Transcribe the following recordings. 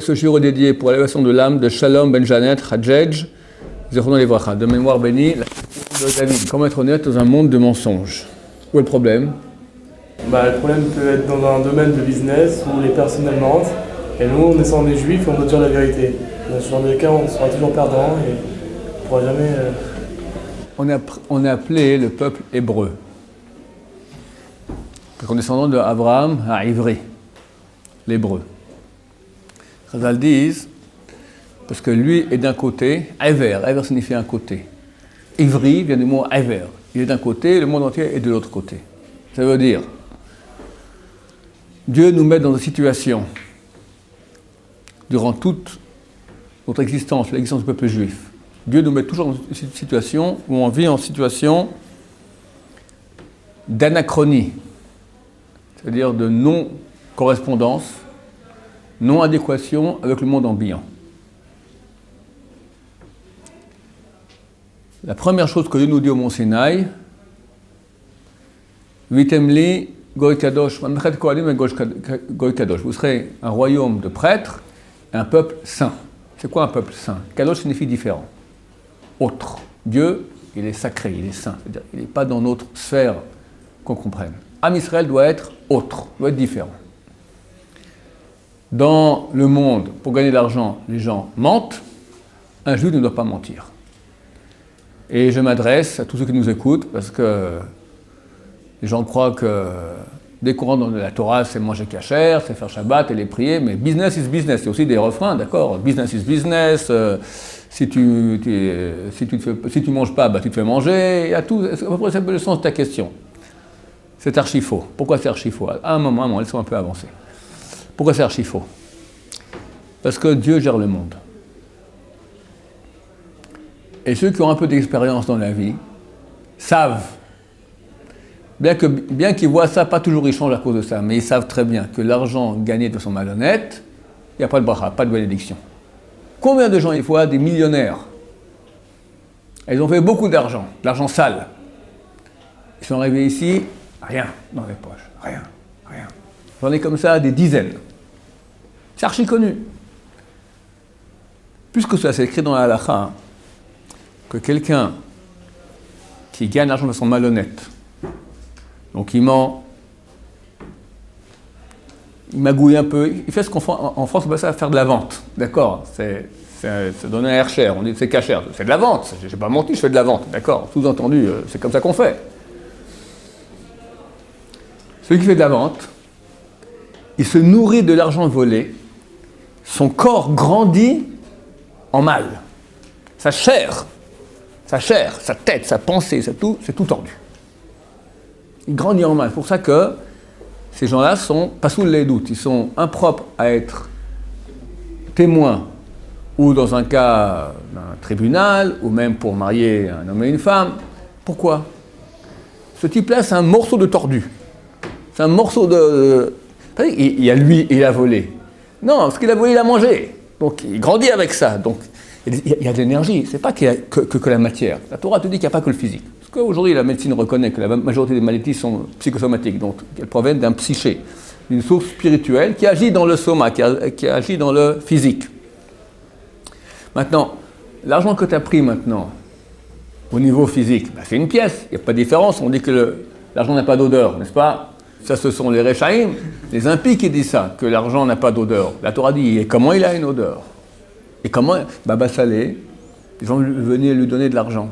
ce jour est dédié pour l'élévation de l'âme de Shalom Ben Janet Hadjedj, Zechrono Livracha, de mémoire bénie, de David. Comment être honnête dans un monde de mensonges? Où est le problème? Le problème peut être dans un domaine de business où les personnes mentent, et nous, en étant des juifs, on doit dire la vérité. Dans ce genre de cas, on sera toujours perdant et on ne pourra jamais... On a appelé le peuple hébreu, le descendant d'Abraham à Ivri, l'hébreu. Chazal disent, parce que lui est d'un côté, Ever signifie un côté. Ivri vient du mot Ever. Il est d'un côté, le monde entier est de l'autre côté. Ça veut dire, Dieu nous met dans une situation, durant toute notre existence, l'existence du peuple juif, Dieu nous met toujours dans une situation où on vit en situation d'anachronie, c'est-à-dire de non-correspondance, non-adéquation avec le monde ambiant. La première chose que Dieu nous dit au Mont Sinaï, Vitemli Goy Kadosh, Goy Kadosh, vous serez un royaume de prêtres et un peuple saint. C'est quoi un peuple saint? Kadosh signifie différent, autre. Dieu, il est sacré, il est saint, c'est-à-dire il n'est pas dans notre sphère qu'on comprenne. Am Israël doit être autre, doit être différent. Dans le monde, pour gagner de l'argent, les gens mentent. Un juif ne doit pas mentir. Et je m'adresse à tous ceux qui nous écoutent, parce que les gens croient que dès qu'on rentre dans la Torah, c'est manger cachère, c'est faire Shabbat et les prier, mais business is business. Il y a aussi des refrains, d'accord? Business is business. Si tu manges pas, tu te fais manger. Il y a tout. C'est à peu près le sens de ta question. C'est archi faux. Pourquoi c'est archi faux? À un moment, laissons un peu avancer. Pourquoi c'est archi faux? Parce que Dieu gère le monde. Et ceux qui ont un peu d'expérience dans la vie savent, bien qu'ils voient ça, pas toujours ils changent à cause de ça, mais ils savent très bien que l'argent gagné de façon malhonnête, il n'y a pas de bracha, pas de bénédiction. Combien de gens il faut des millionnaires? Ils ont fait beaucoup d'argent sale. Ils sont arrivés ici, rien dans les poches, rien. J'en ai comme ça des dizaines. C'est archi connu. Plus que ça, c'est écrit dans la halakha, que quelqu'un qui gagne l'argent de façon malhonnête, donc il ment, il magouille un peu, il fait ce qu'en France on appelle ça faire de la vente, d'accord? C'est donner un air cher, on dit c'est cachère, c'est de la vente, je n'ai pas menti, je fais de la vente, d'accord? Sous-entendu, c'est comme ça qu'on fait. Celui qui fait de la vente, il se nourrit de l'argent volé, son corps grandit en mal. Sa chair, sa tête, sa pensée, c'est tout tordu. Il grandit en mal. C'est pour ça que ces gens-là sont pas sous les doutes, ils sont impropres à être témoins ou dans un cas d'un tribunal ou même pour marier un homme et une femme. Pourquoi? Ce type-là, c'est un morceau de tordu. C'est un morceau de... Il y a lui, il a volé. Non, ce qu'il a volé, il a mangé. Donc, il grandit avec ça. Donc, il y a de l'énergie. C'est pas qu'il y a que la matière. La Torah te dit qu'il n'y a pas que le physique. Parce qu'aujourd'hui, la médecine reconnaît que la majorité des maladies sont psychosomatiques. Donc, elles proviennent d'un psyché, d'une source spirituelle qui agit dans le soma, qui agit dans le physique. Maintenant, l'argent que tu as pris maintenant, au niveau physique, c'est une pièce. Il n'y a pas de différence. On dit que l'argent n'a pas d'odeur, n'est-ce pas? Ça, ce sont les Rechaïm, les impies qui disent ça, que l'argent n'a pas d'odeur. La Torah dit, et comment il a une odeur? Et comment? Baba Salé, les gens venaient lui donner de l'argent.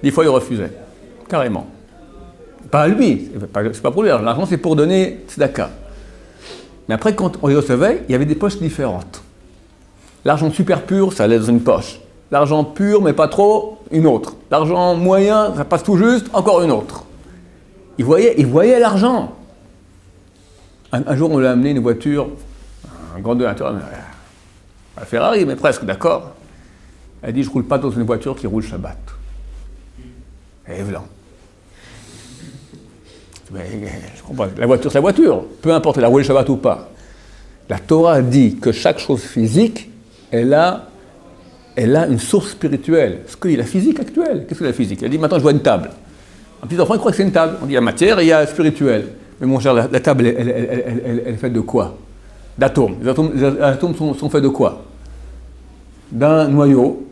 Des fois, il refusait, carrément. Pas à lui, c'est pas pour lui, l'argent c'est pour donner tzedaka. Mais après, quand on les recevait, il y avait des poches différentes. L'argent super pur, ça allait dans une poche. L'argent pur, mais pas trop, une autre. L'argent moyen, ça passe tout juste, encore une autre. Il voyait l'argent. Un jour, on lui a amené une voiture, un grand donateur, un Ferrari, mais presque, d'accord. Elle dit, je ne roule pas dans une voiture qui roule Shabbat. Et voilà. Mais, je comprends. La voiture, c'est la voiture. Peu importe, elle a roulé Shabbat ou pas. La Torah dit que chaque chose physique, elle a une source spirituelle. Ce que dit la physique actuelle. Qu'est-ce que la physique? Elle dit, maintenant, je vois une table. Un petit enfant, il croit que c'est une table. On dit, il y a matière et il y a spirituel. Mais mon cher, la table, elle est faite de quoi? d'atomes. Les atomes sont faits de quoi? D'un noyau,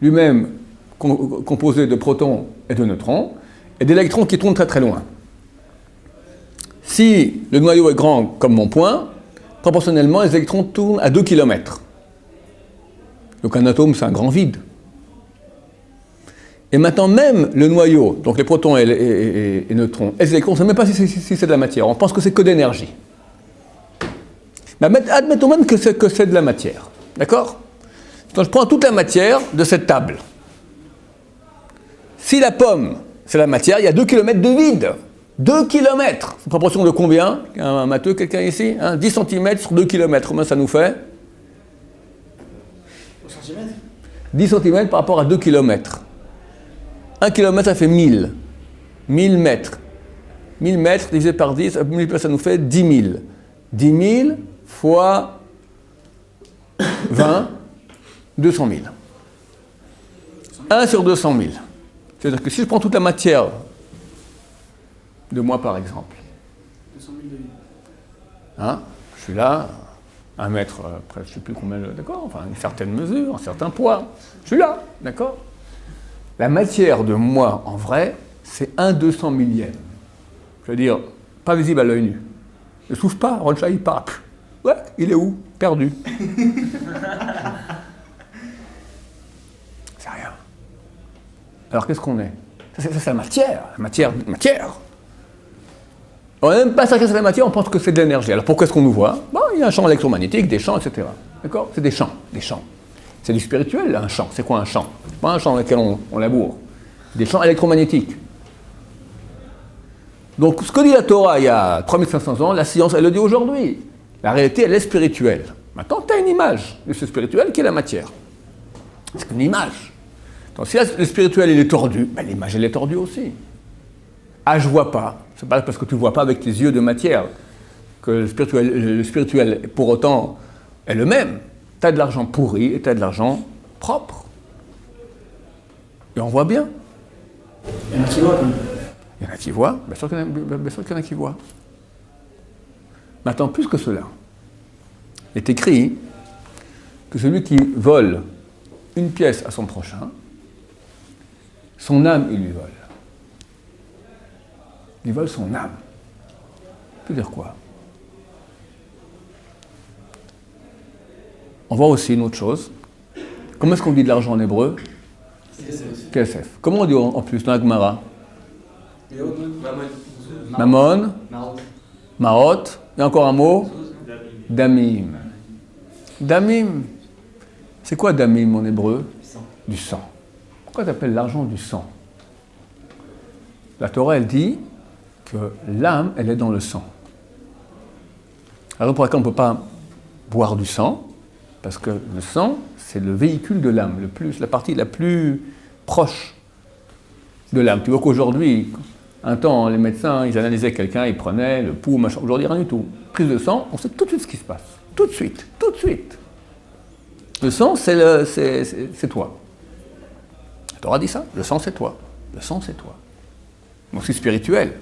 lui-même composé de protons et de neutrons, et d'électrons qui tournent très très loin. Si le noyau est grand comme mon poing, proportionnellement, les électrons tournent à 2 km. Donc un atome, c'est un grand vide. Et maintenant, même le noyau, donc les protons et les neutrons, et les électrons, on ne sait même pas si c'est de la matière. On pense que c'est que d'énergie. Mais admettons même que c'est de la matière. D'accord? Donc je prends toute la matière de cette table. Si la pomme, c'est la matière, il y a 2 km de vide. 2 km. C'est une proportion de combien? Un matheux, quelqu'un ici? 10 cm sur 2 km. Combien ça nous fait? 10 cm par rapport à 2 km. 1 km, ça fait 1000. 1000 mètres. 1000 mètres divisé par 10, ça nous fait 10 000. 10 000 fois 20, 200 000. 1 sur 200 000. C'est-à-dire que si je prends toute la matière de moi, par exemple, 200 000 de vie. Je suis là, 1 mètre, je ne sais plus combien, d'accord, enfin une certaine mesure, un certain poids. Je suis là, d'accord. La matière de moi, en vrai, c'est 1/200 millième. Je veux dire, pas visible à l'œil nu. Ne souffle pas, Ronchai, il part. Ouais, il est où? Perdu. C'est rien. Alors qu'est-ce qu'on est? Ça, c'est la matière. La matière. On n'est même pas certain que c'est la matière, on pense que c'est de l'énergie. Alors pourquoi est-ce qu'on nous voit? Bon, il y a un champ électromagnétique, des champs, etc. D'accord? C'est des champs. C'est du spirituel, là, un champ. C'est quoi un champ? C'est pas un champ dans lequel on laboure. Des champs électromagnétiques. Donc, ce que dit la Torah il y a 3500 ans, la science, elle le dit aujourd'hui. La réalité, elle est spirituelle. Maintenant, tu as une image de ce spirituel qui est la matière. C'est une image. Donc, si le spirituel, il est tordu, ben, l'image, elle est tordue aussi. Ah, je vois pas. C'est pas parce que tu ne vois pas avec tes yeux de matière que le spirituel, pour autant, est le même. Tu as de l'argent pourri et tu as de l'argent propre. Et on voit bien. Il y en a qui voient quand même. Il y en a qui voient, bien sûr qu'il y en a qui voient. Maintenant, plus que cela, il est écrit que celui qui vole une pièce à son prochain, son âme, il lui vole. Il vole son âme. Ça veut dire quoi? On voit aussi une autre chose. Comment est-ce qu'on dit de l'argent en hébreu? Kesef. Comment on dit en plus dans la Gemara? Mammon, Maot, et encore un mot? Damim. Damim. C'est quoi damim en hébreu? Du sang. Pourquoi tu appelles l'argent du sang? La Torah, elle dit que l'âme, elle est dans le sang. Alors pour laquelle on ne peut pas boire du sang, parce que le sang, c'est le véhicule de l'âme, la partie la plus proche de l'âme. Tu vois qu'aujourd'hui, un temps, les médecins, ils analysaient quelqu'un, ils prenaient le pouls, machin. Aujourd'hui, rien du tout. Prise de sang, on sait tout de suite ce qui se passe. Tout de suite. Le sang, c'est toi. La Torah dit ça. Le sang, c'est toi. Donc c'est spirituel.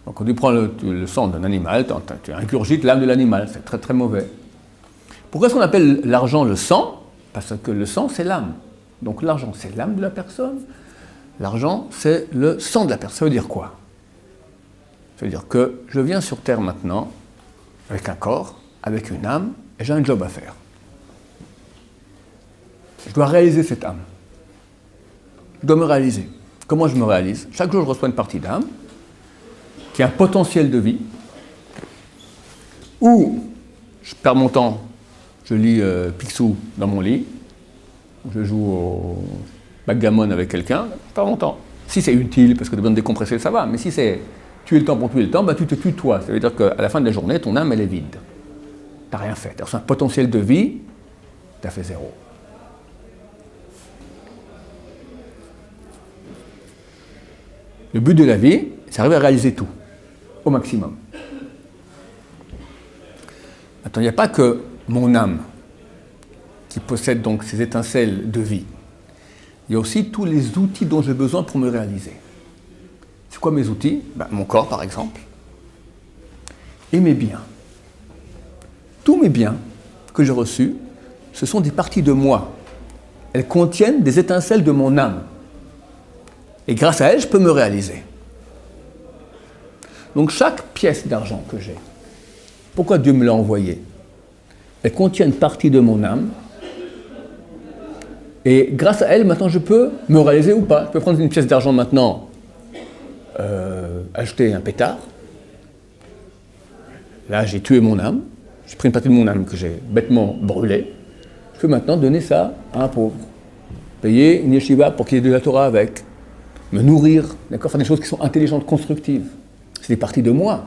Donc quand tu prends le sang d'un animal, tu ingurgites l'âme de l'animal. C'est très très mauvais. Pourquoi est-ce qu'on appelle l'argent le sang? Parce que le sang, c'est l'âme. Donc l'argent, c'est l'âme de la personne. L'argent, c'est le sang de la personne. Ça veut dire quoi? Ça veut dire que je viens sur Terre maintenant, avec un corps, avec une âme, et j'ai un job à faire. Je dois réaliser cette âme. Je dois me réaliser. Comment je me réalise? Chaque jour, je reçois une partie d'âme, qui a un potentiel de vie, où je perds mon temps, je lis Picsou dans mon lit, je joue au backgammon avec quelqu'un, je perds mon temps. Si c'est utile, parce que tu as besoin de décompresser, ça va, mais si c'est tuer le temps pour tuer le temps, bah, tu te tues toi. Ça veut dire qu'à la fin de la journée, ton âme, elle est vide. Tu n'as rien fait. Tu as reçu un potentiel de vie, tu as fait zéro. Le but de la vie, c'est d'arriver à réaliser tout, au maximum. Maintenant, il n'y a pas que mon âme qui possède donc ces étincelles de vie. Il y a aussi tous les outils dont j'ai besoin pour me réaliser. C'est quoi mes outils? Mon corps, par exemple, et mes biens. Tous mes biens que j'ai reçus, ce sont des parties de moi. Elles contiennent des étincelles de mon âme. Et grâce à elles, je peux me réaliser. Donc chaque pièce d'argent que j'ai, pourquoi Dieu me l'a envoyée? Elle contient une partie de mon âme. Et grâce à elle, maintenant, je peux me réaliser ou pas. Je peux prendre une pièce d'argent maintenant, acheter un pétard. Là, j'ai tué mon âme. J'ai pris une partie de mon âme que j'ai bêtement brûlée. Je peux maintenant donner ça à un pauvre. Payer une yeshiva pour qu'il y ait de la Torah avec. Me nourrir, d'accord, faire des choses qui sont intelligentes, constructives. C'est des parties de moi.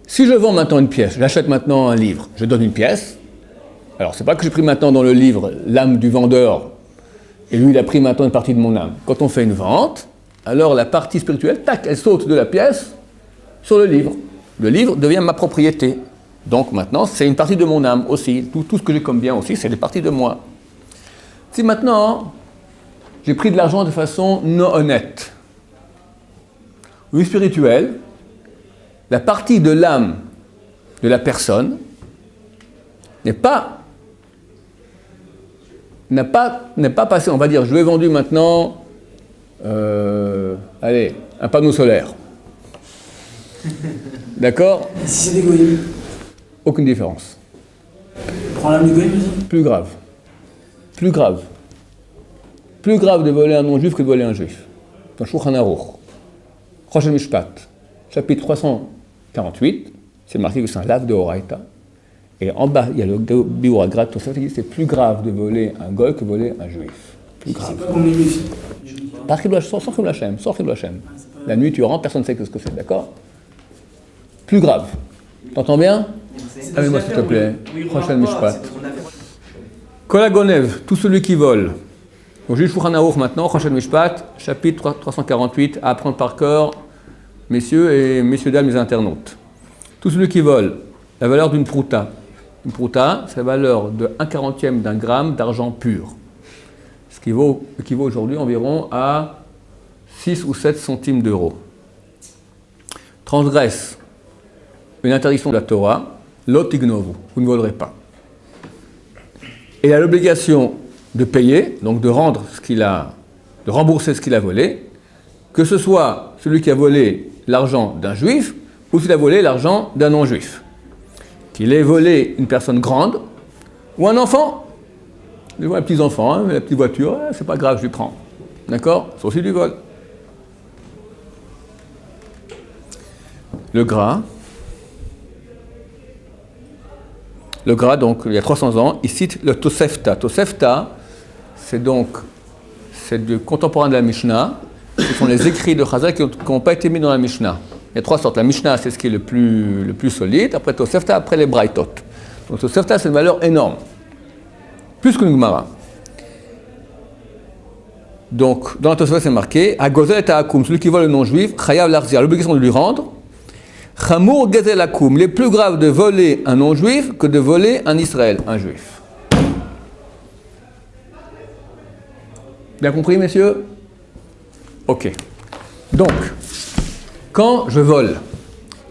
Si je vends maintenant une pièce, j'achète maintenant un livre, je donne une pièce. Alors, c'est pas que j'ai pris maintenant dans le livre l'âme du vendeur, et lui, il a pris maintenant une partie de mon âme. Quand on fait une vente, alors la partie spirituelle, tac, elle saute de la pièce sur le livre. Le livre devient ma propriété. Donc maintenant, c'est une partie de mon âme aussi. Tout ce que j'ai comme bien aussi, c'est des parties de moi. Si maintenant, j'ai pris de l'argent de façon non honnête, ou spirituelle, la partie de l'âme de la personne n'est pas passée. On va dire, je lui ai vendu maintenant, un panneau solaire. D'accord? Si c'est des goyim, Aucune différence. prends l'âme du goyim aussi. Plus grave. Plus grave. Plus grave de voler un non-juif que de voler un juif. Dans Shulchan Aruch, Rosh Mishpat, chapitre 348, c'est marqué que c'est un lave de Horaïta. Et en bas, il y a le Biur Agrat, tout ça, c'est plus grave de voler un goy que de voler un juif. Plus grave. C'est pas comme les juifs. Par Chilou Hashem, sans Chilou Hashem, sans Chilou Hashem. La nuit, tu rentres, personne ne sait ce que c'est, d'accord? Plus grave. T'entends bien? Amène-moi s'il te plaît. Prochaine Mishpat. Kolagonev, tout celui qui vole. Donc, juge Shulchan Aruch maintenant, Prochaine Mishpat, chapitre 348, à apprendre par cœur, messieurs et messieurs dames les internautes. Tout celui qui vole, la valeur d'une prouta. Une prouta, c'est la valeur de 1/40 d'un gramme d'argent pur. Ce qui équivaut aujourd'hui environ à 6 ou 7 centimes d'euros. Transgresse une interdiction de la Torah, lot ignovu, vous ne volerez pas. Et il a l'obligation de payer, donc de rembourser ce qu'il a volé, que ce soit celui qui a volé l'argent d'un juif ou s'il a volé l'argent d'un non-juif. Qu'il ait volé une personne grande ou un enfant. Je vois les petits enfants, hein, la petite voiture, c'est pas grave, je lui prends. D'accord? C'est aussi du vol. Le gras, donc, il y a 300 ans, il cite le Tosefta. Tosefta, c'est du contemporain de la Mishnah. Ce sont les écrits de Chazal qui n'ont pas été mis dans la Mishnah. Il y a 3 sortes. La Mishnah, c'est ce qui est le plus solide. Après Tosefta, après les Braithot. Donc Tosefta, c'est une valeur énorme. Plus qu'une Gemara. Donc, dans la Tosefta, c'est marqué Hagozel et Ta'akum, celui qui vole le non-juif, Chayav l'Arzir, l'obligation de lui rendre. Chamour Gezel Akum, il est plus grave de voler un non-juif que de voler un Israël, un juif. Bien compris, messieurs? Ok. Donc, quand je vole,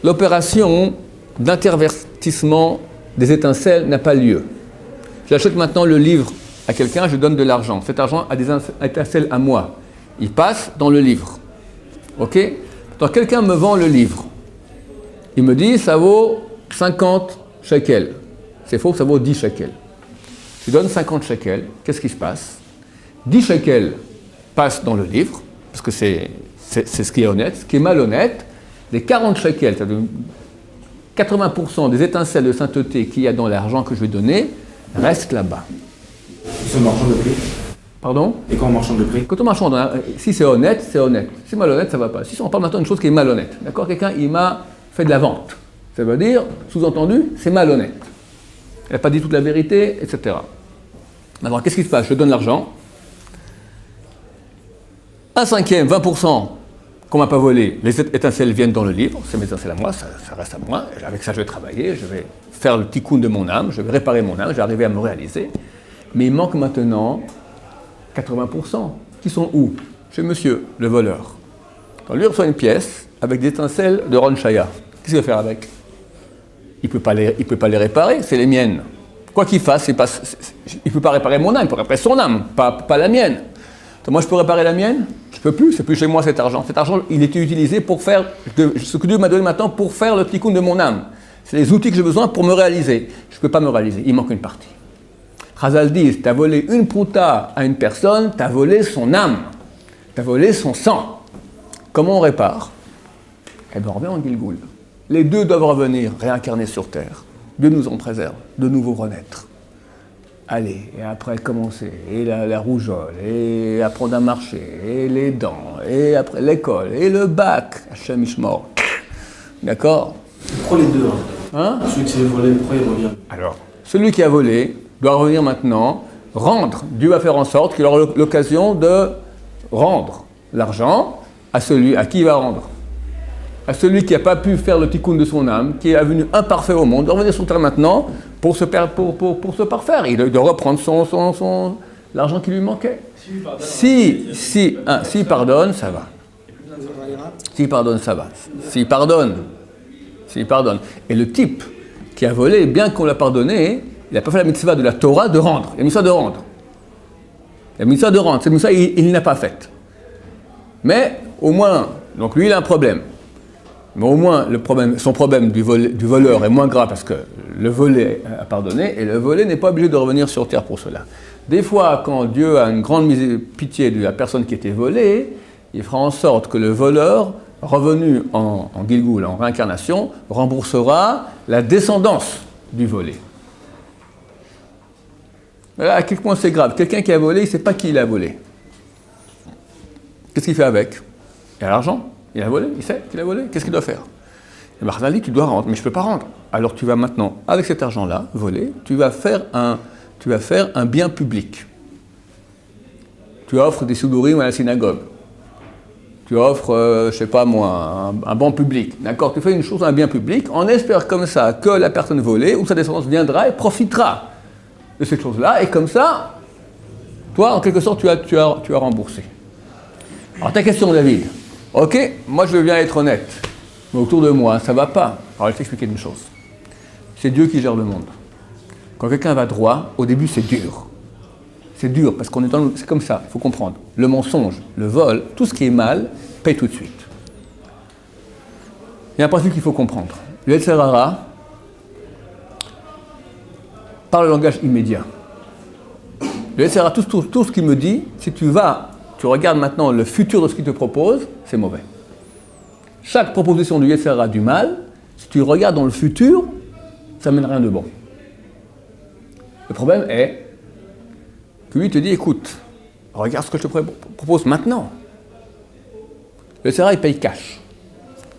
l'opération d'intervertissement des étincelles n'a pas lieu. J'achète maintenant le livre à quelqu'un, je donne de l'argent. Cet argent a des étincelles à moi. Il passe dans le livre. Ok? Donc quelqu'un me vend le livre. Il me dit, ça vaut 50 shekels. C'est faux, ça vaut 10 shekels. Je donne 50 shekels. Qu'est-ce qui se passe? 10 shekels passent dans le livre, parce que c'est ce qui est honnête. Ce qui est malhonnête, les 40 shekels, c'est-à-dire 80% des étincelles de sainteté qu'il y a dans l'argent que je vais donner, restent là-bas. Ils sont marchands de prix. Pardon? Et quand on marchande de prix? Quand on marchande, si c'est honnête, c'est honnête. Si c'est malhonnête, ça ne va pas. Si on parle maintenant d'une chose qui est malhonnête, d'accord? Quelqu'un, il m'a fait de la vente. Ça veut dire, sous-entendu, c'est malhonnête. Elle n'a pas dit toute la vérité, etc. Alors, qu'est-ce qui se passe? Je donne l'argent. 1/5, 20% qu'on ne m'a pas volé, les étincelles viennent dans le livre, c'est mes étincelles à moi, ça reste à moi. Et avec ça, je vais travailler, je vais faire le tikkun de mon âme, je vais réparer mon âme, je vais arriver à me réaliser. Mais il manque maintenant 80%. Qui sont où? Chez monsieur, le voleur. Donc lui reçoit une pièce avec des étincelles de Ron Shaya. Qu'est-ce qu'il va faire avec? il peut pas les réparer, c'est les miennes. Quoi qu'il fasse, il ne peut pas réparer mon âme, il peut réparer son âme, pas la mienne. Donc moi, je peux réparer la mienne? Je ne peux plus, c'est plus chez moi cet argent. Cet argent, il était utilisé pour faire ce que Dieu m'a donné maintenant pour faire le tikkun de mon âme. C'est les outils que j'ai besoin pour me réaliser. Je ne peux pas me réaliser, il manque une partie. Chazal dit, tu as volé une prouta à une personne, tu as volé son âme, tu as volé son sang. Comment on répare? Eh bien, on revient en Gilgoul. Les deux doivent revenir, réincarner sur terre. Dieu nous en préserve, de nouveau renaître. Allez, et après commencer, et la rougeole, et apprendre à marcher, et les dents, et après l'école, et le bac, Hachem Ishmor. D'accord? Pourquoi les deux Hein? Celui qui s'est volé, pourquoi il revient? Alors, celui qui a volé doit revenir maintenant, rendre. Dieu va faire en sorte qu'il aura l'occasion de rendre l'argent à celui à qui il va rendre. À celui qui n'a pas pu faire le tikkun de son âme, qui est venu imparfait au monde, de revenir sur terre maintenant pour se parfaire. Il doit reprendre l'argent qui lui manquait. S'il pardonne, ça va. S'il pardonne, ça va. S'il pardonne. Et le type qui a volé, bien qu'on l'a pardonné, il n'a pas fait la mitzvah de la Torah de rendre. La mitzvah de rendre. La mitzvah de rendre, cette mitzvah, il n'a pas faite. Mais au moins, donc lui, il a un problème. Mais au moins, son problème du voleur est moins grave parce que le volé a pardonné et le volé n'est pas obligé de revenir sur terre pour cela. Des fois, quand Dieu a une grande pitié de la personne qui était volée, il fera en sorte que le voleur, revenu en Gilgoul, en réincarnation, remboursera la descendance du volé. Voilà à quel point c'est grave. Quelqu'un qui a volé, il ne sait pas qui il a volé. Qu'est-ce qu'il fait avec? Il a l'argent. Il a volé, il sait qu'il a volé, qu'est-ce qu'il doit faire? Et Chazal dit, tu dois rendre, mais je ne peux pas rendre. Alors tu vas maintenant, avec cet argent-là, volé, tu vas faire un bien public. Tu offres des soudourim à la synagogue. Tu offres, je ne sais pas moi, un banc public. D'accord? Tu fais une chose, un bien public, on espère comme ça que la personne volée ou sa descendance viendra et profitera de cette chose-là, et comme ça, toi, en quelque sorte, tu as remboursé. Alors ta question, David. Ok, moi je veux bien être honnête, mais autour de moi, ça ne va pas. Alors je vais t'expliquer une chose. C'est Dieu qui gère le monde. Quand quelqu'un va droit, au début c'est dur. C'est dur parce qu'on est c'est comme ça, il faut comprendre. Le mensonge, le vol, tout ce qui est mal, paye tout de suite. Il y a un principe qu'il faut comprendre. Le Yetzer Hara parle le langage immédiat. Le Yetzer Hara, tout ce qu'il me dit, si tu regardes maintenant le futur de ce qu'il te propose, c'est mauvais. Chaque proposition du Yetzer Hara du mal, si tu regardes dans le futur, ça ne mène rien de bon. Le problème est que lui te dit, écoute, regarde ce que je te propose maintenant. Le Yetzer Hara, il paye cash.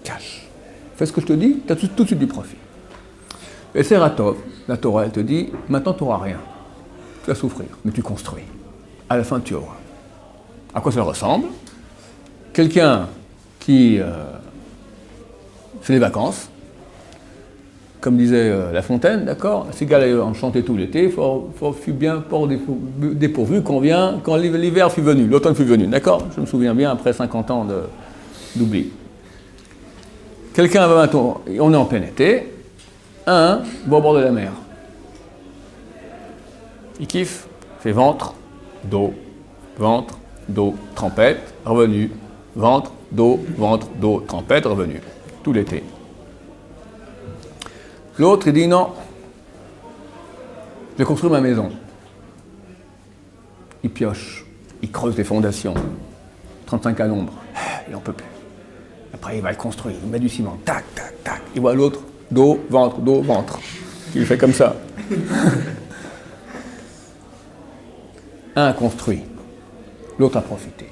Cash. Fais ce que je te dis, tu as tout de suite du profit. Le Yetzer Hara Tov, la Torah, elle te dit, maintenant tu n'auras rien. Tu vas souffrir, mais tu construis. À la fin, tu auras. À quoi ça ressemble? Quelqu'un qui fait des vacances, comme disait La Fontaine, d'accord? La cigale en chantait tout l'été, fut bien fort dépourvu quand l'hiver fut venu, l'automne fut venu, d'accord? Je me souviens bien, après 50 ans d'oubli. Quelqu'un va maintenant, on est en plein été, va au bord de la mer. Il kiffe, fait ventre, dos, trempette, revenu, ventre, dos, trempette, revenu, tout l'été. L'autre, il dit non, je vais construire ma maison. Il pioche, il creuse des fondations, 35 à l'ombre, il n'en peut plus. Après, il va le construire, il met du ciment, tac, tac, tac. Il voit l'autre, dos, ventre. Il fait comme ça. Un a construit, l'autre a profité.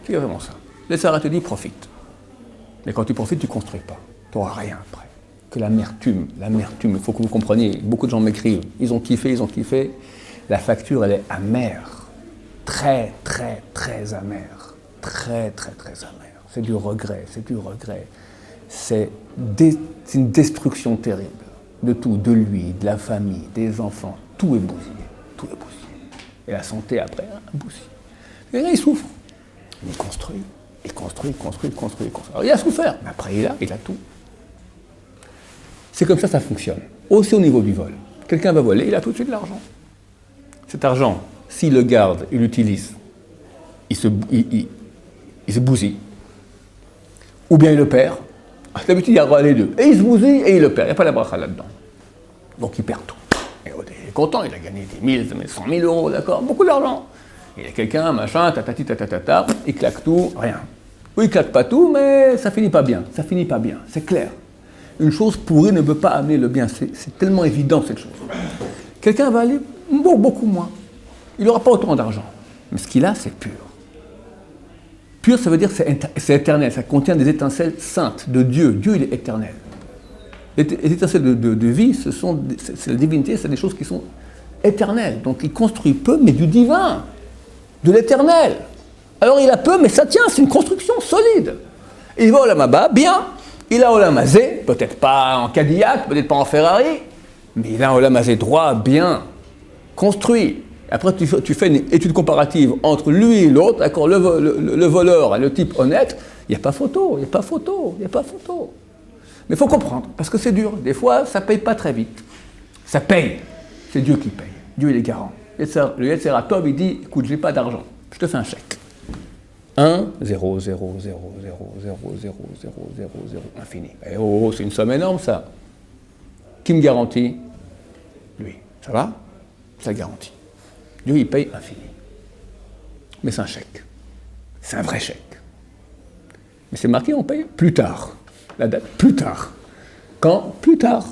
C'est vraiment ça. Le Yetzer Hara te dit profite. Mais quand tu profites, tu ne construis pas. Tu n'auras rien après. Que l'amertume, il faut que vous compreniez. Beaucoup de gens m'écrivent, ils ont kiffé. La facture, elle est amère. Très, très, très amère. Très, très, très amère. C'est du regret. C'est une destruction terrible. De tout, de lui, de la famille, des enfants. Tout est bousillé. Et la santé après, bousillé. Et là, il souffre. Il construit. Alors, il a souffert, mais après, il a tout. C'est comme ça fonctionne. Aussi au niveau du vol. Quelqu'un va voler, il a tout de suite de l'argent. Cet argent, s'il le garde, il l'utilise, il se bousille. Ou bien il le perd. D'habitude, il y a les deux. Et il se bousille et il le perd. Il n'y a pas la bracha là-dedans. Donc il perd tout. Et il est content, il a gagné 10 000, 100 000 euros, d'accord, beaucoup d'argent. Il y a quelqu'un, machin, tatati, tatata, il claque tout, rien. Ou il claque pas tout, mais ça finit pas bien. Ça finit pas bien, c'est clair. Une chose pourrie ne peut pas amener le bien. C'est tellement évident, cette chose. Quelqu'un va aller beaucoup moins. Il n'aura pas autant d'argent. Mais ce qu'il a, c'est pur. Pur, ça veut dire que c'est éternel. Ça contient des étincelles saintes de Dieu. Dieu, il est éternel. Les étincelles de vie, c'est la divinité, c'est des choses qui sont éternelles. Donc il construit peu, mais du divin, de l'éternel. Alors il a peu, mais ça tient, c'est une construction solide. Il va au Lamaba, bien. Il a au Lamazé, peut-être pas en Cadillac, peut-être pas en Ferrari, mais il a au Lamazé droit, bien, construit. Après, tu fais une étude comparative entre lui et l'autre, d'accord, le voleur et le type honnête, il n'y a pas photo, il n'y a pas photo, il n'y a pas photo. Mais il faut comprendre, parce que c'est dur. Des fois, ça ne paye pas très vite. Ça paye. C'est Dieu qui paye. Dieu, il est garant. Le Yetzer Tov, il dit, écoute, je n'ai pas d'argent, je te fais un chèque. 1, 0, 0, 0, 0, 0, 0, 0, 0, 0, 0, infini. Et oh, c'est une somme énorme, ça. Qui me garantit? Lui. Ça va? Ça garantit. Dieu, il paye infini. Mais c'est un chèque. C'est un vrai chèque. Mais c'est marqué, on paye plus tard. La date, plus tard. Quand? Plus tard.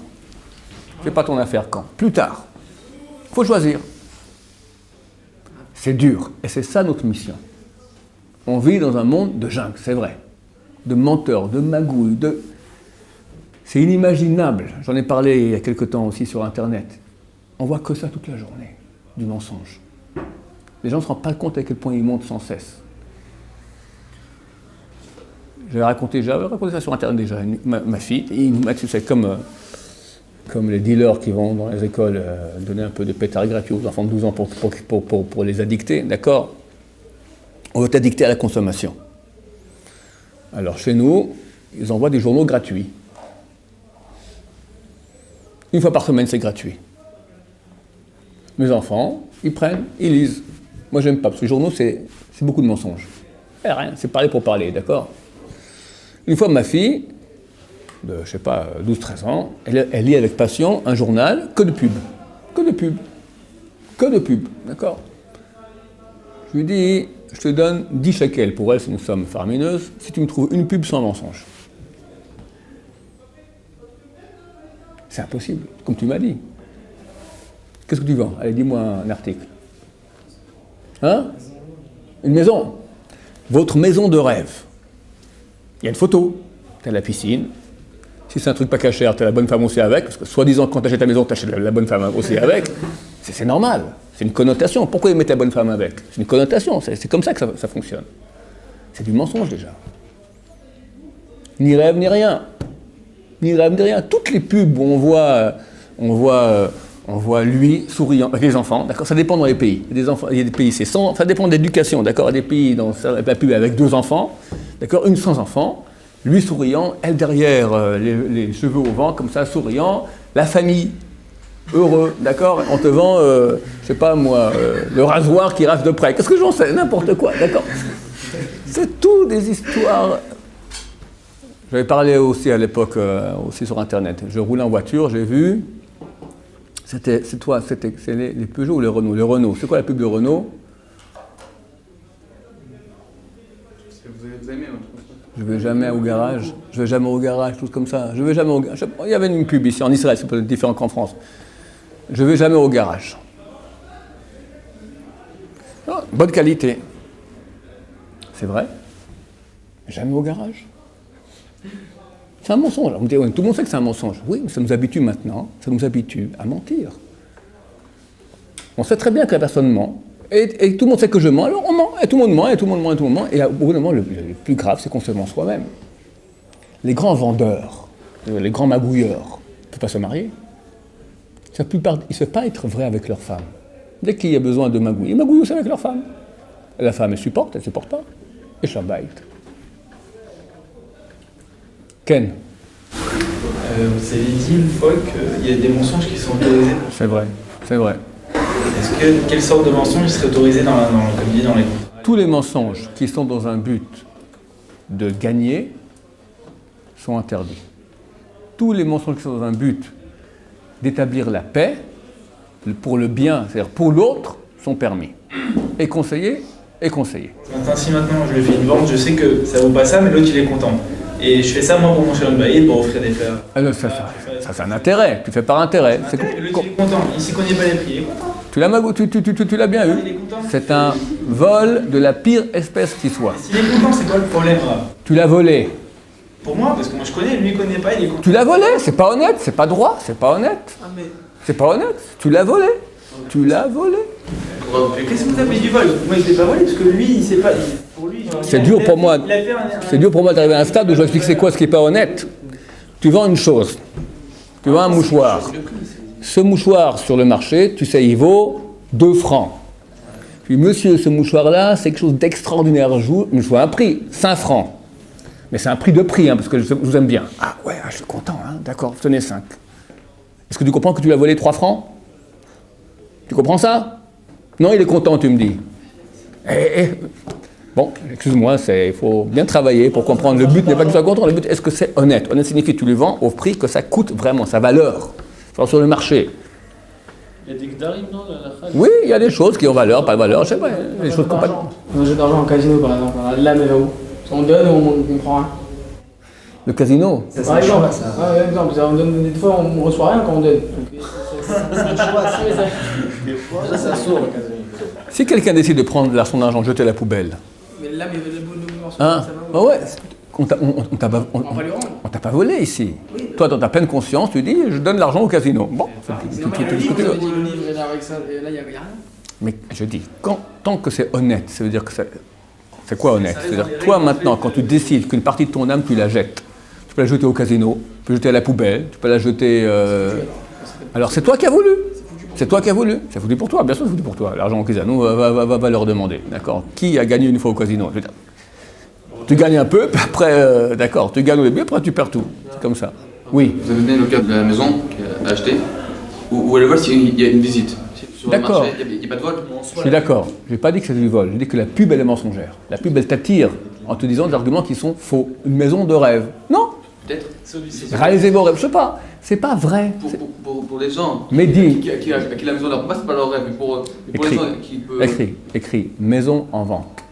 C'est pas ton affaire quand. Plus tard. Il faut choisir. C'est dur. Et c'est ça notre mission. On vit dans un monde de jungle, c'est vrai. De menteurs, de magouilles, C'est inimaginable. J'en ai parlé il y a quelque temps aussi sur Internet. On voit que ça toute la journée, du mensonge. Les gens ne se rendent pas compte à quel point ils montent sans cesse. J'avais raconté ça sur Internet déjà. Ma fille, c'est comme les dealers qui vont dans les écoles donner un peu de pétard gratuit aux enfants de 12 ans pour les addicter, d'accord? On veut t'addicter à la consommation. Alors chez nous, ils envoient des journaux gratuits. Une fois par semaine, c'est gratuit. Mes enfants, ils prennent, ils lisent. Moi, j'aime pas, parce que les journaux, c'est beaucoup de mensonges. Rien, c'est parler pour parler, d'accord? Une fois, ma fille, de, je sais pas, 12-13 ans, elle lit avec passion un journal que de pub. Que de pub. Que de pub, d'accord? Je lui dis, je te donne 10 shekels, pour elle c'est une somme faramineuse, si tu me trouves une pub sans mensonge. C'est impossible, comme tu m'as dit. Qu'est-ce que tu vends? Allez, dis-moi un article. Hein? Une maison. Votre maison de rêve. Il y a une photo. Tu as la piscine. Si c'est un truc pas caché, tu as la bonne femme aussi avec, parce que soi-disant, quand tu achètes ta maison, tu achètes la bonne femme aussi avec. C'est normal. C'est une connotation. Pourquoi ils mettent la bonne femme avec? C'est une connotation. C'est comme ça que ça fonctionne. C'est du mensonge déjà. Ni rêve, ni rien. Ni rêve, ni rien. Toutes les pubs où on voit lui souriant avec les enfants, d'accord? Ça dépend dans les pays. Il y a des pays, c'est sans, ça dépend de l'éducation, d'accord? Il y a des pays dans la pub avec 2 enfants, d'accord? Une sans enfants, lui souriant, elle derrière, les cheveux au vent, comme ça, souriant, la famille, heureux, d'accord? On te vend, je sais pas moi, le rasoir qui rase de près. Qu'est-ce que j'en sais? N'importe quoi, d'accord? C'est tout des histoires. J'avais parlé aussi à l'époque, aussi sur Internet. Je roulais en voiture, j'ai vu. C'est les Peugeot ou les Renault? Les Renault. C'est quoi la pub de Renault? Vous aimez Je vais jamais au garage. Je vais jamais au garage, tout comme ça. Je vais jamais au garage. Il y avait une pub ici en Israël, c'est peut-être différent qu'en France. Je vais jamais au garage. Oh, bonne qualité. C'est vrai? Jamais au garage. C'est un mensonge. On me dit, ouais, tout le monde sait que c'est un mensonge. Oui, mais ça nous habitue maintenant, ça nous habitue à mentir. On sait très bien que la personne ment, et tout le monde sait que je mens, alors on ment, et tout le monde ment, et tout le monde ment, et tout le monde ment, et au bout d'un moment, le plus grave, c'est qu'on se ment soi-même. Les grands vendeurs, les grands magouilleurs, ne peuvent pas se marier. Ils ne savent pas être vrais avec leur femme. Dès qu'il y a besoin de magouiller, ils magouillent aussi avec leur femme. Et la femme, elle ne supporte pas. Et Shabbat. Ken. Vous avez dit une fois qu'il y a des mensonges qui sont autorisés. C'est vrai, c'est vrai. Quelle sorte de mensonges seraient autorisés comme dit dans les contrats? Tous les mensonges qui sont dans un but de gagner sont interdits. Tous les mensonges qui sont dans un but d'établir la paix, pour le bien, c'est-à-dire pour l'autre, sont permis. Et conseillés, et conseillés. Si maintenant je lui fais une vente, je sais que ça vaut pas ça, mais l'autre il est content. Et je fais ça moi pour mon chalon de bailli, pour offrir des fleurs. Alors ça c'est un intérêt, tu fais par intérêt. L'autre il est content, il s'y connaît pas les prix, il est content. Tu l'as bien eu. Il est content. C'est un vol de la pire espèce qui soit. S'il est content, c'est quoi le problème là? Tu l'as volé. Pour moi, parce que moi je connais, lui il connaît pas, il est content. Tu l'as volé, c'est pas honnête, c'est pas droit, c'est pas honnête. C'est pas honnête, tu l'as volé. Tu l'as volé. Qu'est-ce que vous appelez du vol? Moi je l'ai pas volé parce que lui il sait pas. Pour lui, C'est dur pour moi. C'est dur pour moi d'arriver à un stade où je dois expliquer c'est quoi ce qui n'est pas honnête. Tu vends une chose. Tu vends un mouchoir. Ce mouchoir sur le marché, tu sais, il vaut 2 francs. Puis monsieur, ce mouchoir-là, c'est quelque chose d'extraordinaire. Je vois un prix, 5 francs. Mais c'est un prix de prix, hein, parce que je vous aime bien. Ah ouais, je suis content, hein, d'accord, tenez 5. Est-ce que tu comprends que tu l'as volé 3 francs? Tu comprends ça? Non, il est content, tu me dis. Bon, excuse-moi, il faut bien travailler pour comprendre. Le but n'est pas que tu sois content, le but, est-ce que c'est honnête? Honnête signifie que tu le vends au prix que ça coûte vraiment, sa valeur, sur le marché. Il y a des gdarim, non? Oui, il y a des choses qui ont valeur, pas de valeur, je sais pas, des choses complètement. Un jeu d'argent en casino, par exemple, là, mais là-haut. On donne ou on prend rien? Le casino? Par exemple, on donne, des fois on reçoit rien quand on donne. Ça s'ouvre, le casino. Si quelqu'un décide de prendre son argent, jeter à la poubelle, Mais là, mais le morceau, hein? ça va. Bah ouais, on t'a va lui rendre. on t'a pas volé ici. Toi, dans ta pleine conscience, tu dis, je donne l'argent au casino. Bon, Le livre est là avec ça, et là, il n'y a rien. mais je dis, tant que c'est honnête, ça veut dire que c'est quoi honnête? C'est-à-dire, toi maintenant, quand tu décides qu'une partie de ton âme, tu la jettes, tu peux la jeter au casino, tu peux la jeter à la poubelle, tu peux la jeter... Alors c'est toi qui as voulu. C'est toi qui as voulu. C'est foutu pour toi, bien sûr c'est foutu pour toi. L'argent au casino va leur demander, d'accord? Qui a gagné une fois au casino? Je veux dire, tu gagnes un peu, puis après, d'accord, tu gagnes au début, après tu perds tout. C'est comme ça. Oui. Vous avez donné le cas de la maison qu'elle a achetée, où elle vole s'il y a une visite. Sur le D'accord. marché, il n'y a pas de vol. Je suis d'accord. Je n'ai pas dit que c'était du vol. J'ai dit que la pub, elle est mensongère. La pub, elle t'attire en te disant des arguments qui sont faux. Une maison de rêve. Non. Peut-être. Réalisez vos rêves. Je sais pas. C'est pas vrai. Pour les gens Mais dis. à qui la maison leur passe, c'est pas leur rêve. Mais pour les gens qui peuvent. Écris. Maison en vente.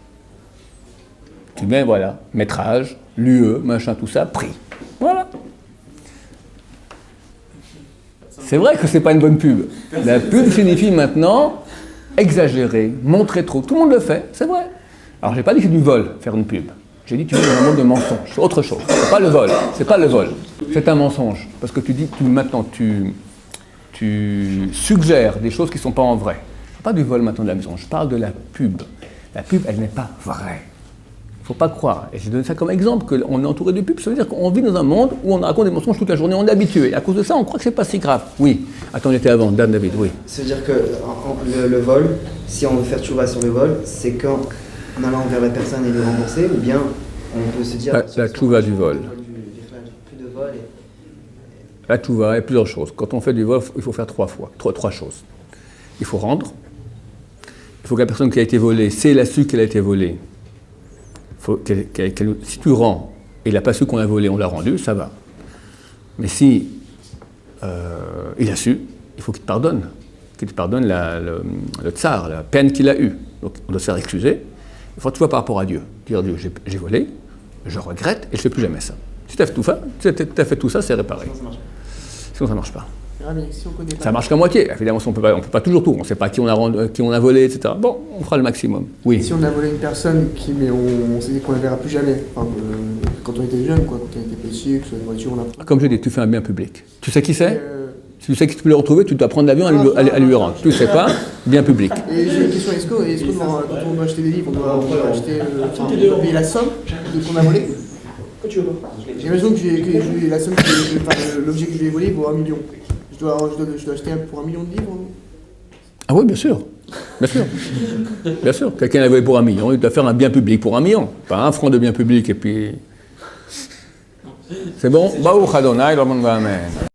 Tu mets, voilà, métrage, l'UE, machin, tout ça, prix. Voilà. C'est vrai que c'est pas une bonne pub. La pub signifie maintenant exagérer, montrer trop. Tout le monde le fait, c'est vrai. Alors j'ai pas dit que c'est du vol, faire une pub. J'ai dit que tu es dans un monde de mensonges. C'est autre chose. C'est pas le vol. C'est pas le vol. C'est un mensonge. Parce que tu dis, maintenant, tu suggères des choses qui ne sont pas en vrai. Je ne parle pas du vol maintenant de la maison. Je parle de la pub. La pub, elle n'est pas vraie. Il ne faut pas croire. Et j'ai donné ça comme exemple, qu'on est entouré de pubs. Ça veut dire qu'on vit dans un monde où on raconte des mensonges toute la journée. On est habitué. Et à cause de ça, on croit que c'est pas si grave. Oui. Attends, on était avant. Dan David, oui. C'est-à-dire que le vol, si on veut faire tchouva sur le vol, c'est qu'en allant vers la personne et le rembourser, ou bien on peut se dire... La tchouva du vol. Plus de vol La tchouva, il y a plusieurs choses. Quand on fait du vol, il faut faire trois choses. Il faut rendre. Il faut que la personne qui a été volée, si elle a su qu'elle a été volée, si tu rends et il n'a pas su qu'on l'a volé, on l'a rendu, ça va. Mais si il a su, il faut qu'il te pardonne. Qu'il te pardonne le tsar, la peine qu'il a eue. Donc on doit se faire excuser. Il faut, tu vois, par rapport à Dieu. Dire Dieu, j'ai volé, je regrette et je ne fais plus jamais ça. Si tu as fait tout ça, c'est réparé. Sinon ça ne marche pas. Ça marche qu'à moitié. Évidemment, on peut pas toujours tout. On ne sait pas qui on a volé, etc. Bon, on fera le maximum. Oui. Si on a volé une personne mais on s'est dit qu'on ne la verra plus jamais. Enfin, quand on était jeune, quoi, quand on était petit, que ce soit une voiture, on a... Comme je dis, tu fais un bien public. Tu sais qui c'est? Si tu sais que tu peux le retrouver, tu dois prendre l'avion à lui rendre. Tu ne sais pas, bien public. Et j'ai une question, est-ce que quand on doit acheter des livres, on doit acheter, payer la somme de qu'on a volé? J'ai l'impression que la somme, l'objet que je lui ai volé vaut 1 million. Je dois acheter pour 1 million de livres? Ah oui, bien sûr. Bien sûr. Bien sûr. Quelqu'un l'a volé pour 1 million, il doit faire un bien public pour 1 million. Pas 1 franc de bien public et puis... C'est bon? Baruch Adonai, l'Amen.